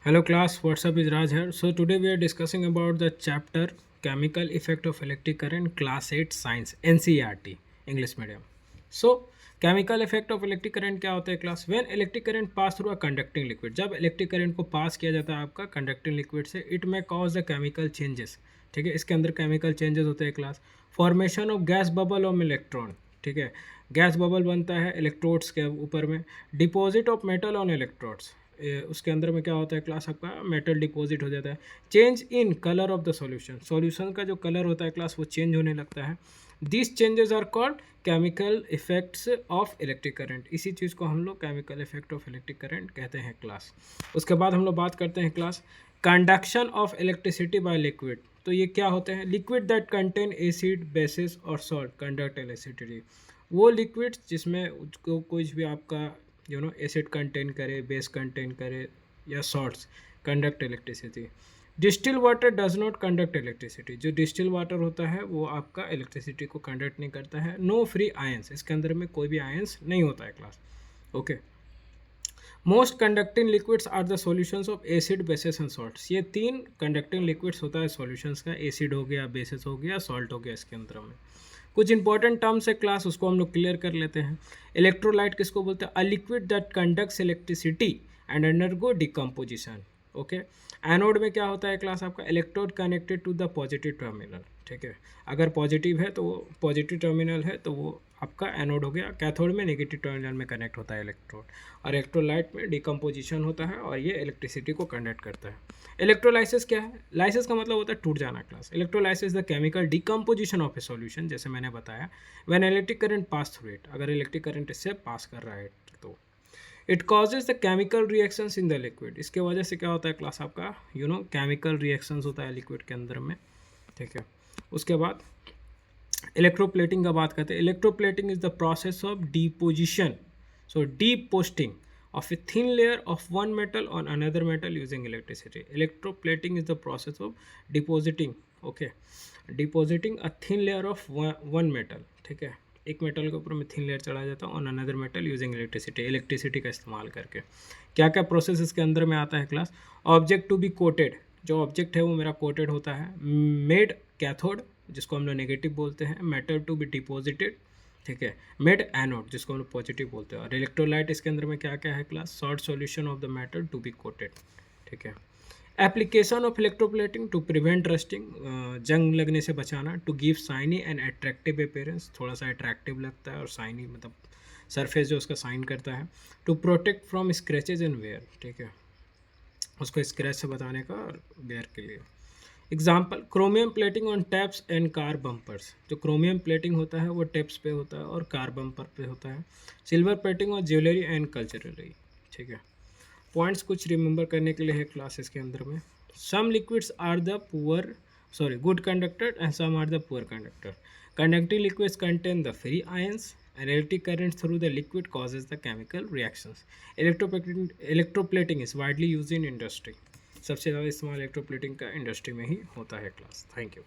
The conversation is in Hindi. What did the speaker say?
Hello class, what's up is Raj here. So today we are discussing about the chapter Chemical Effect of Electric Current Class 8 Science NCERT English medium. So chemical effect of electric current क्या होता है class? When electric current pass through a conducting liquid, जब इलेक्ट्रिक करंट को पास किया जाता है आपका कंडक्टिंग लिक्विड से, इट में कॉज द केमिकल चेंजेस. ठीक है, इसके अंदर केमिकल चेंजेस होते हैं class. Formation of gas bubble of electron. ठीक है, गैस बबल बनता है इलेक्ट्रोड्स के ऊपर में. Deposit of metal on electrodes, उसके अंदर में क्या होता है क्लास, आपका मेटल डिपॉजिट हो जाता है. Change in colour of the solution, solution का जो कलर होता है क्लास वो चेंज होने लगता है. This changes are called chemical effects of electric current. इसी चीज़ को हम लोग chemical effect of electric current कहते हैं क्लास. उसके बाद हम लोग बात करते हैं class conduction of electricity by liquid. तो ये क्या होते हैं? Liquid that contain acid basis और सॉल्ट कंडक्ट इलेक्ट्रिसिटी. वो लिक्विड जिसमें उसको कुछ भी आपका एसिड कंटेन करे, बेस कंटेन करे या salts conduct electricity. Distil water does not conduct electricity. जो डिस्टिल वाटर होता है वो आपका इलेक्ट्रिसिटी को कंडक्ट नहीं करता है. नो फ्री आयंस, इसके अंदर में कोई भी आयंस नहीं होता है class. Okay. Most conducting liquids are the solutions of acid bases and salts. ये तीन कंडक्टिंग लिक्विड्स होता है सॉल्यूशंस का. एसिड हो गया, बेसिस हो गया, सॉल्ट हो गया. इसके अंदर में कुछ इंपॉर्टेंट टर्म्स है क्लास, उसको हम लोग क्लियर कर लेते हैं. इलेक्ट्रोलाइट किसको बोलते हैं? A liquid that conducts electricity and undergo decomposition. Okay. Anode में क्या होता है क्लास, आपका electrode connected to the positive terminal. ठीक है, अगर पॉजिटिव है तो वो पॉजिटिव टर्मिनल है तो वो आपका एनोड हो गया. कैथोड में नेगेटिव टर्मिनल में कनेक्ट होता है इलेक्ट्रोड. और इलेक्ट्रोलाइट में डिकम्पोजिशन होता है और ये इलेक्ट्रिसिटी को कंडक्ट करता है. इलेक्ट्रोलाइसिस क्या है? लाइसिस का मतलब होता है टूट जाना class. Electrolysis the chemical decomposition of A solution, जैसे मैंने बताया. When electric current pass through it, अगर इलेक्ट्रिक करंट इससे पास कर रहा है तो it causes the chemical reactions in the liquid. इसके वजह से क्या होता है क्लास, आपका केमिकल रिएक्शंस होता है लिक्विड के अंदर में. ठीक है. उसके बाद इलेक्ट्रोप्लेटिंग का बात करते हैं. Electroplating is the process of deposition, so deep posting of a thin layer of one metal on another metal using electricity. Electroplating is the process of depositing, okay, depositing a thin layer of one metal. ठीक है, एक मेटल के ऊपर में थिन लेयर चढ़ाया जाता है on another metal using electricity, electricity का इस्तेमाल करके. क्या क्या प्रोसेस इसके अंदर में आता है class? Object to be coated, जो ऑब्जेक्ट है वो मेरा कोटेड होता है. मेड कैथोड, जिसको हम लोग नेगेटिव बोलते हैं. Metal to be deposited. ठीक है. मेड एनोड, जिसको हम लोग पॉजिटिव बोलते हैं. और इलेक्ट्रोलाइट इसके अंदर में क्या क्या है class? Salt solution of the matter to be coated. ठीक है. Application of electroplating to prevent rusting, जंग लगने से बचाना. To give shiny and attractive appearance, थोड़ा सा अट्रैक्टिव लगता है और शाइनी मतलब सरफेस जो उसका साइन करता है. To protect from scratches and wear. ठीक है, उसको स्क्रैच से बताने का और वेयर के लिए. Example, chromium plating on taps and car bumpers. जो क्रोमियम प्लेटिंग होता है वो टैप्स पे होता है और कार बम्पर पे होता है. सिल्वर प्लेटिंग और ज्वेलरी एंड कल्चरली. ठीक है. पॉइंट्स कुछ रिमेंबर करने के लिए है क्लासेस के अंदर में. Some liquids are the good conductor and some are the poor conductor. Conducting liquids contain the free ions and electric current through the liquid causes the chemical reactions. Electroplating is widely used in industry. सबसे ज़्यादा इस्तेमाल इलेक्ट्रोप्लेटिंग का इंडस्ट्री में ही होता है क्लास. Thank you.